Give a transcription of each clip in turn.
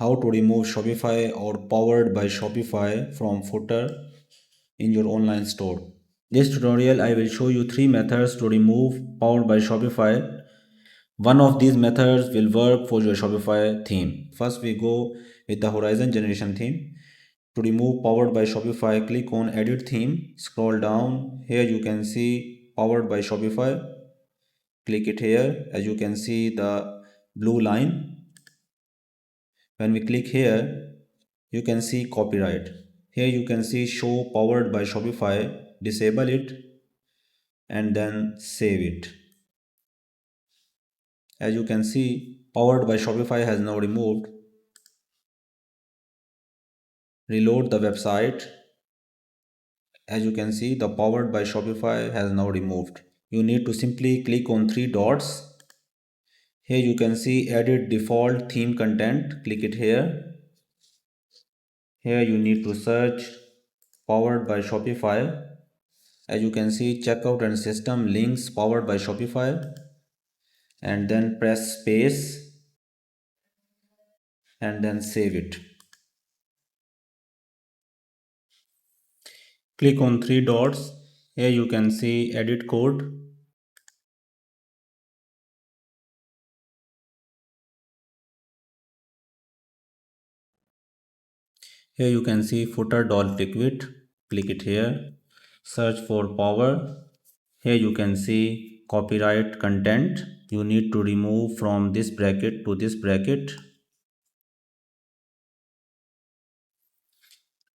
How to remove Shopify or powered by Shopify from footer in your online store. This tutorial I will show you three methods to remove powered by Shopify. One of these methods will work for your Shopify theme. First we go with the horizon generation theme. To remove powered by Shopify, click on edit theme, scroll down. Here you can see powered by Shopify. Click it here. As you can see the blue line. When we click here, you can see copyright. Here you can see show powered by Shopify. Disable it and then save it. As you can see, powered by Shopify has now removed. Reload the website. As you can see, the powered by Shopify has now removed. You need to simply click on three dots. Here you can see edit default theme content. Click it here. Here you need to search powered by Shopify. As you can see, checkout and system links powered by Shopify, and then press space and then save it. Click on three dots. Here you can see edit code. Here you can see footer dot liquid. Click it here. Search for power. Here you can see copyright content. You need to remove from this bracket to this bracket.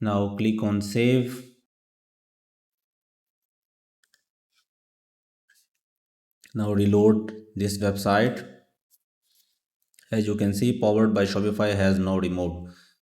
Now click on save. Now reload this website. As you can see, powered by Shopify has now removed.